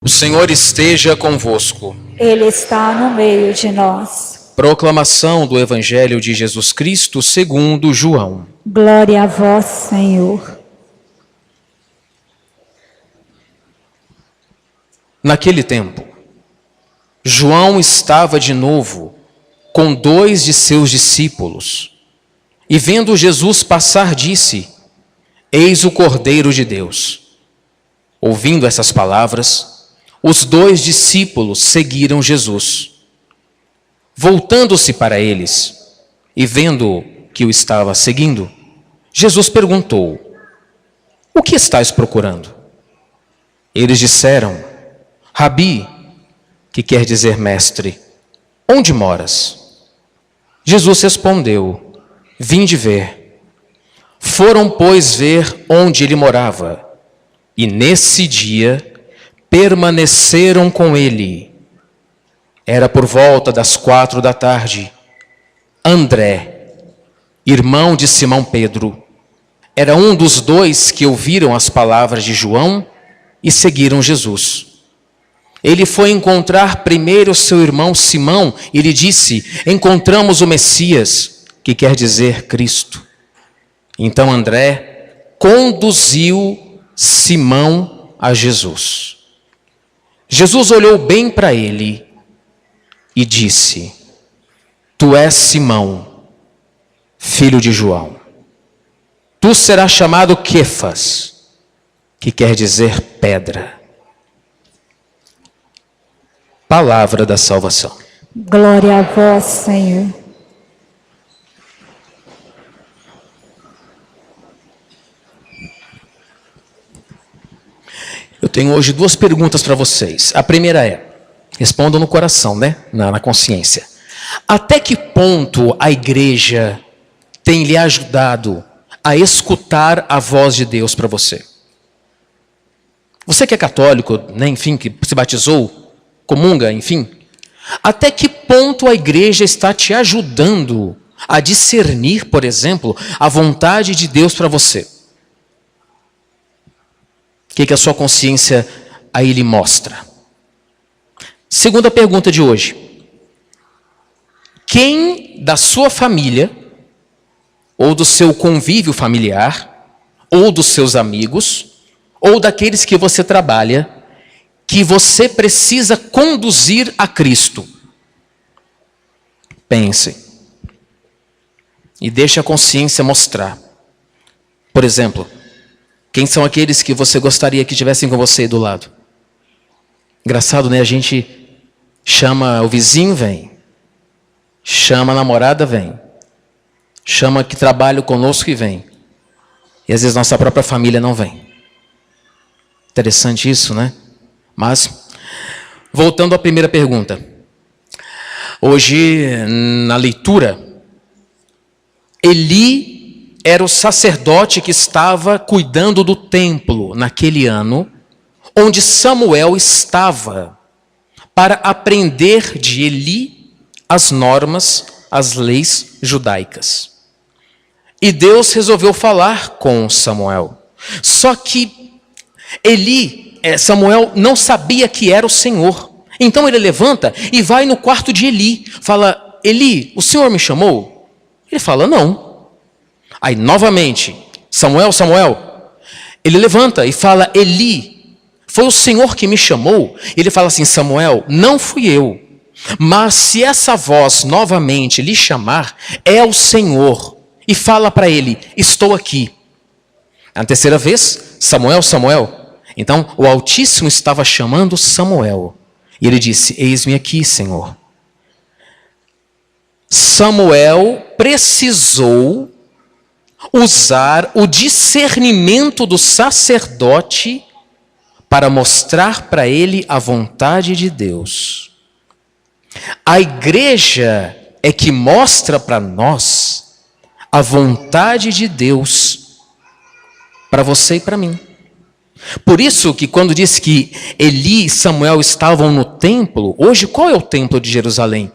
O Senhor esteja convosco. Ele está no meio de nós. Proclamação do Evangelho de Jesus Cristo segundo João. Glória a vós, Senhor. Naquele tempo, João estava de novo com 2 de seus discípulos, e vendo Jesus passar, disse: Eis o Cordeiro de Deus. Ouvindo essas palavras, os 2 discípulos seguiram Jesus. Voltando-se para eles e vendo que o estava seguindo, Jesus perguntou: O que estáis procurando? Eles disseram: Rabi, que quer dizer mestre, onde moras? Jesus respondeu: Vinde ver. Foram, pois, ver onde ele morava, e nesse dia permaneceram com ele. Era por volta das 4 da tarde. André, irmão de Simão Pedro, era um dos 2 que ouviram as palavras de João e seguiram Jesus. Ele foi encontrar primeiro seu irmão Simão e lhe disse: Encontramos o Messias, que quer dizer Cristo. Então André conduziu Simão a Jesus. Jesus olhou bem para ele e disse: Tu és Simão, filho de João. Tu serás chamado Quefas, que quer dizer pedra. Palavra da salvação. Glória a vós, Senhor. Eu tenho hoje 2 perguntas para vocês. A primeira é, respondam no coração, né? Na consciência. Até que ponto a igreja tem lhe ajudado a escutar a voz de Deus para você? Você que é católico, né, enfim, que se batizou, comunga, enfim. Até que ponto a igreja está te ajudando a discernir, por exemplo, a vontade de Deus para você? O que a sua consciência aí lhe mostra? Segunda pergunta de hoje. Quem da sua família, ou do seu convívio familiar, ou dos seus amigos, ou daqueles que você trabalha, que você precisa conduzir a Cristo? Pense. E deixe a consciência mostrar. Por exemplo, quem são aqueles que você gostaria que estivessem com você do lado? Engraçado, né? A gente chama o vizinho, vem. Chama a namorada, vem. Chama que trabalha conosco e vem. E às vezes nossa própria família não vem. Interessante isso, né? Mas, voltando à primeira pergunta. Hoje, na leitura, Eli era o sacerdote que estava cuidando do templo naquele ano, onde Samuel estava para aprender de Eli as normas, as leis judaicas. E Deus resolveu falar com Samuel. Só que Samuel não sabia que era o Senhor. Então ele levanta e vai no quarto de Eli. Fala: Eli, o Senhor me chamou? Ele fala: não. Aí novamente, Samuel, Samuel. Ele levanta e fala: Eli, foi o Senhor que me chamou? Ele fala assim: Samuel, não fui eu. Mas se essa voz novamente lhe chamar, é o Senhor. E fala para ele: estou aqui. Na terceira vez, Samuel, Samuel. Então o Altíssimo estava chamando Samuel. E ele disse: eis-me aqui, Senhor. Samuel precisou usar o discernimento do sacerdote para mostrar para ele a vontade de Deus. A igreja é que mostra para nós a vontade de Deus para você e para mim. Por isso que quando diz que Eli e Samuel estavam no templo, hoje qual é o templo de Jerusalém?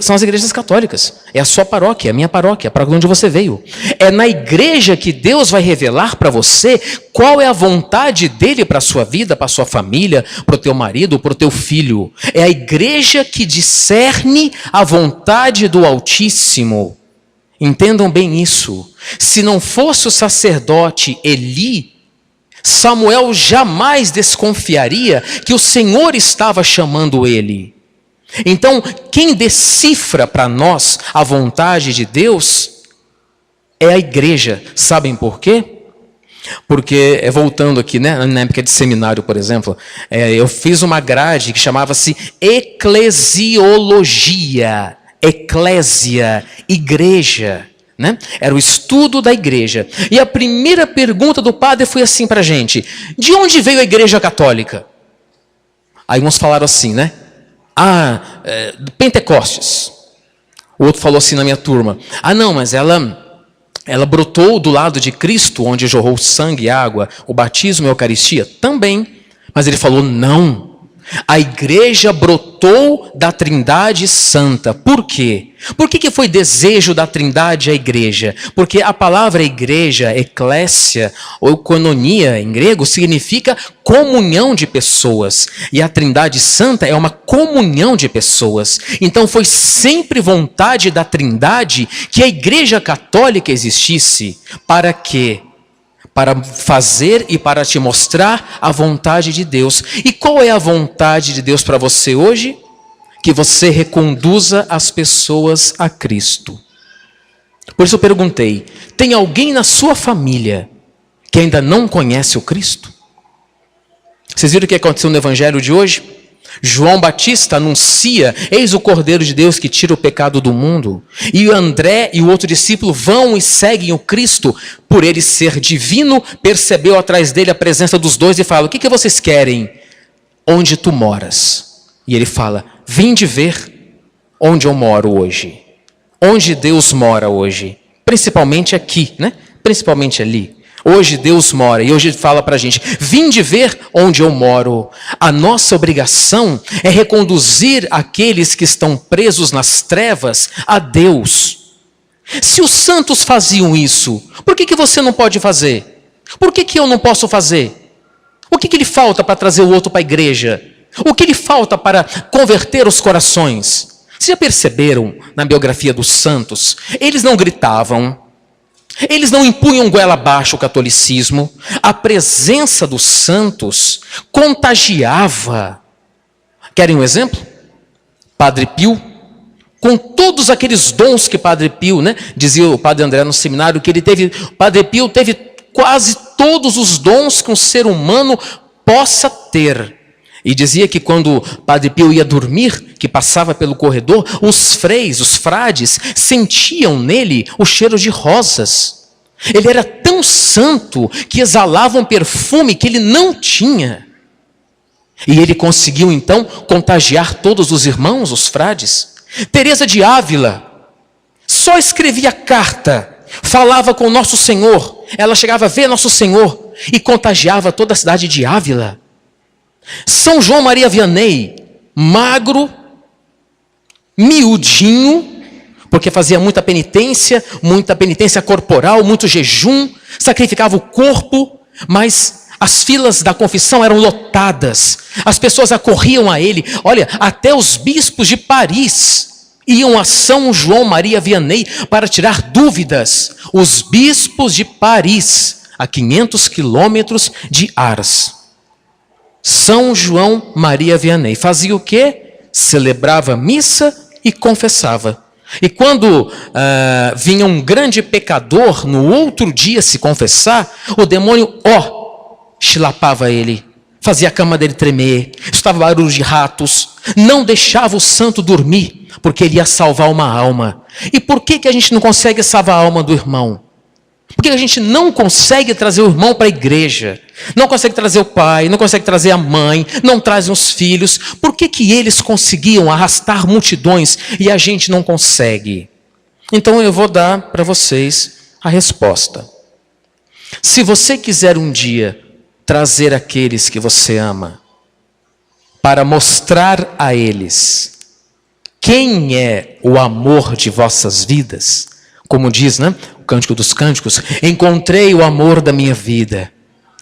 São as igrejas católicas. É a sua paróquia, a minha paróquia, a paróquia de onde você veio. É na igreja que Deus vai revelar para você qual é a vontade dele para a sua vida, para a sua família, para o teu marido, para o teu filho. É a igreja que discerne a vontade do Altíssimo. Entendam bem isso. Se não fosse o sacerdote Eli, Samuel jamais desconfiaria que o Senhor estava chamando ele. Então, quem decifra para nós a vontade de Deus é a igreja. Sabem por quê? Porque, voltando aqui, né, na época de seminário, por exemplo, eu fiz uma grade que chamava-se eclesiologia. Eclésia, igreja. Né? Era o estudo da igreja. E a primeira pergunta do padre foi assim para a gente: de onde veio a igreja católica? Aí uns falaram assim, né? Pentecostes. O outro falou assim na minha turma: não, mas ela brotou do lado de Cristo, onde jorrou sangue e água, o batismo e a Eucaristia. Também. Mas ele falou: não. A igreja brotou da Trindade Santa. Por quê? Por que foi desejo da Trindade a igreja? Porque a palavra igreja, eclésia, ou koinonia em grego, significa comunhão de pessoas. E a Trindade Santa é uma comunhão de pessoas. Então foi sempre vontade da Trindade que a igreja católica existisse. Para quê? Para fazer e para te mostrar a vontade de Deus. E qual é a vontade de Deus para você hoje? Que você reconduza as pessoas a Cristo. Por isso eu perguntei: tem alguém na sua família que ainda não conhece o Cristo? Vocês viram o que aconteceu no evangelho de hoje? João Batista anuncia: eis o Cordeiro de Deus que tira o pecado do mundo. E o André e o outro discípulo vão e seguem o Cristo. Por ele ser divino, percebeu atrás dele a presença dos dois e fala: o que vocês querem? Onde tu moras? E ele fala: vinde ver onde eu moro hoje. Onde Deus mora hoje. Principalmente aqui, né? Principalmente ali. Hoje Deus mora, e hoje ele fala para a gente: vinde ver onde eu moro. A nossa obrigação é reconduzir aqueles que estão presos nas trevas a Deus. Se os santos faziam isso, por que você não pode fazer? Por que eu não posso fazer? O que lhe falta para trazer o outro para a igreja? O que lhe falta para converter os corações? Vocês já perceberam na biografia dos santos? Eles não gritavam. Eles não impunham goela abaixo o catolicismo. A presença dos santos contagiava. Querem um exemplo? Padre Pio, com todos aqueles dons que Padre Pio, né, dizia o Padre André no seminário, que ele teve, Padre Pio teve quase todos os dons que um ser humano possa ter. E dizia que quando Padre Pio ia dormir, que passava pelo corredor, os frades, sentiam nele o cheiro de rosas. Ele era tão santo que exalava um perfume que ele não tinha. E ele conseguiu então contagiar todos os irmãos, os frades. Teresa de Ávila só escrevia carta, falava com Nosso Senhor. Ela chegava a ver Nosso Senhor e contagiava toda a cidade de Ávila. São João Maria Vianney, magro, miudinho, porque fazia muita penitência corporal, muito jejum, sacrificava o corpo, mas as filas da confissão eram lotadas, as pessoas acorriam a ele. Olha, até os bispos de Paris iam a São João Maria Vianney para tirar dúvidas. Os bispos de Paris, a 500 quilômetros de Ars. São João Maria Vianney fazia o quê? Celebrava missa e confessava. E quando vinha um grande pecador no outro dia se confessar, o demônio, chilapava ele, fazia a cama dele tremer, escutava barulho de ratos, não deixava o santo dormir, porque ele ia salvar uma alma. E por que a gente não consegue salvar a alma do irmão? Por que a gente não consegue trazer o irmão para a igreja? Não consegue trazer o pai, não consegue trazer a mãe, não trazem os filhos. Por que eles conseguiam arrastar multidões e a gente não consegue? Então eu vou dar para vocês a resposta. Se você quiser um dia trazer aqueles que você ama, para mostrar a eles quem é o amor de vossas vidas? Como diz, né? O Cântico dos Cânticos, encontrei o amor da minha vida.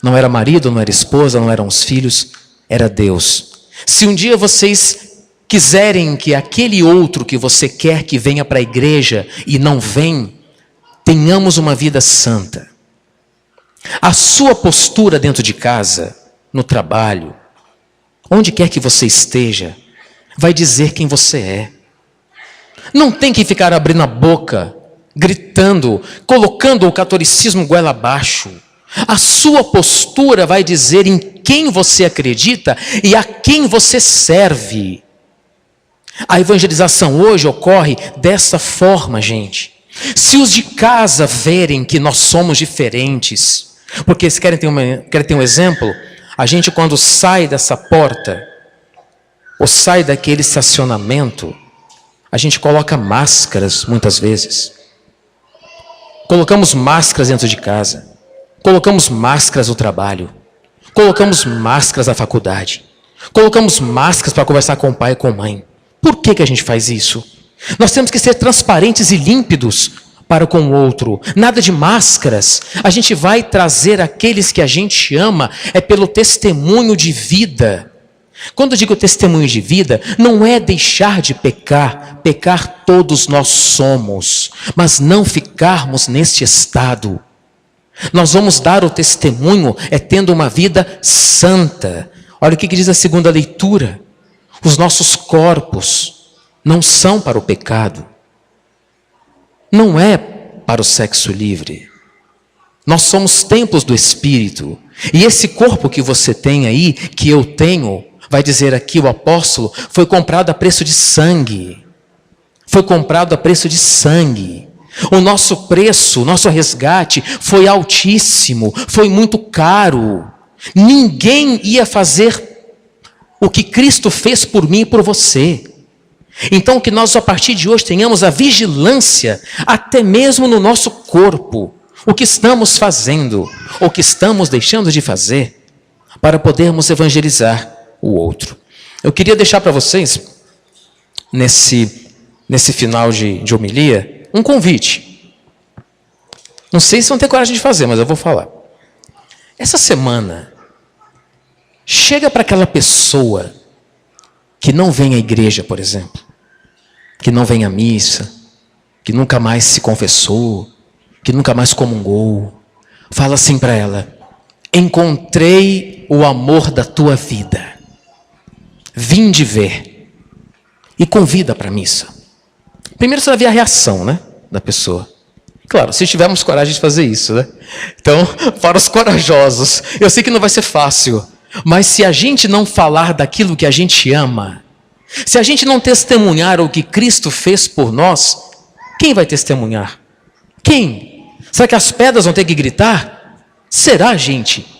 Não era marido, não era esposa, não eram os filhos, era Deus. Se um dia vocês quiserem que aquele outro que você quer que venha para a igreja e não vem, tenhamos uma vida santa. A sua postura dentro de casa, no trabalho, onde quer que você esteja, vai dizer quem você é. Não tem que ficar abrindo a boca, gritando, colocando o catolicismo goela abaixo. A sua postura vai dizer em quem você acredita e a quem você serve. A evangelização hoje ocorre dessa forma, gente. Se os de casa verem que nós somos diferentes, porque se querem ter um exemplo, a gente quando sai dessa porta, ou sai daquele estacionamento, a gente coloca máscaras muitas vezes. Colocamos máscaras dentro de casa. Colocamos máscaras no trabalho. Colocamos máscaras na faculdade. Colocamos máscaras para conversar com o pai e com a mãe. Por que a gente faz isso? Nós temos que ser transparentes e límpidos para com o outro. Nada de máscaras. A gente vai trazer aqueles que a gente ama pelo testemunho de vida. Quando eu digo testemunho de vida, não é deixar de pecar. Pecar todos nós somos, mas não ficarmos neste estado. Nós vamos dar o testemunho tendo uma vida santa. Olha o que diz a segunda leitura. Os nossos corpos não são para o pecado. Não é para o sexo livre. Nós somos templos do Espírito. E esse corpo que você tem aí, que eu tenho, vai dizer aqui o apóstolo, foi comprado a preço de sangue. Foi comprado a preço de sangue. O nosso preço, o nosso resgate foi altíssimo, foi muito caro. Ninguém ia fazer o que Cristo fez por mim e por você. Então que nós a partir de hoje tenhamos a vigilância, até mesmo no nosso corpo, o que estamos fazendo, o que estamos deixando de fazer, para podermos evangelizar o outro. Eu queria deixar para vocês, nesse final de homilia, um convite. Não sei se vão ter coragem de fazer, mas eu vou falar. Essa semana, chega para aquela pessoa que não vem à igreja, por exemplo, que não vem à missa, que nunca mais se confessou, que nunca mais comungou. Fala assim para ela: encontrei o amor da tua vida. Vinde ver. E convida para a missa. Primeiro você vai ver a reação, né, da pessoa. Claro, se tivermos coragem de fazer isso, né? Então, para os corajosos, eu sei que não vai ser fácil, mas se a gente não falar daquilo que a gente ama, se a gente não testemunhar o que Cristo fez por nós, quem vai testemunhar? Quem? Será que as pedras vão ter que gritar? Será, gente?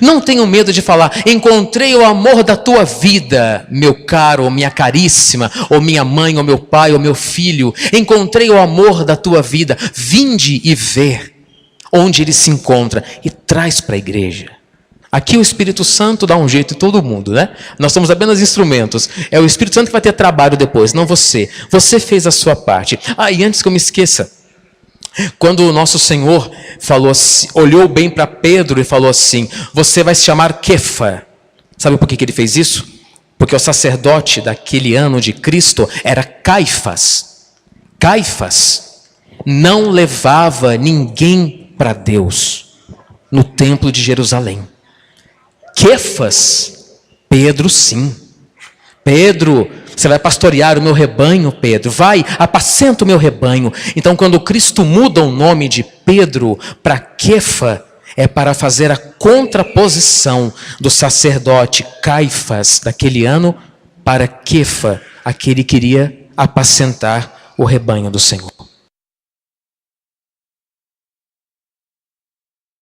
Não tenham medo de falar: encontrei o amor da tua vida, meu caro, ou minha caríssima, ou minha mãe, ou meu pai, ou meu filho. Encontrei o amor da tua vida. Vinde e vê onde ele se encontra e traz para a igreja. Aqui o Espírito Santo dá um jeito em todo mundo, né? Nós somos apenas instrumentos. É o Espírito Santo que vai ter trabalho depois, não você. Você fez a sua parte. E antes que eu me esqueça, quando o nosso Senhor falou assim, olhou bem para Pedro e falou assim: você vai se chamar Kefa. Sabe por que ele fez isso? Porque o sacerdote daquele ano de Cristo era Caifás. Caifás não levava ninguém para Deus no templo de Jerusalém. Kefas, Pedro sim. Pedro, você vai pastorear o meu rebanho, Pedro. Vai, apacenta o meu rebanho. Então, quando Cristo muda o nome de Pedro para Kefa, é para fazer a contraposição do sacerdote Caifás daquele ano para Kefa, aquele que iria apacentar o rebanho do Senhor.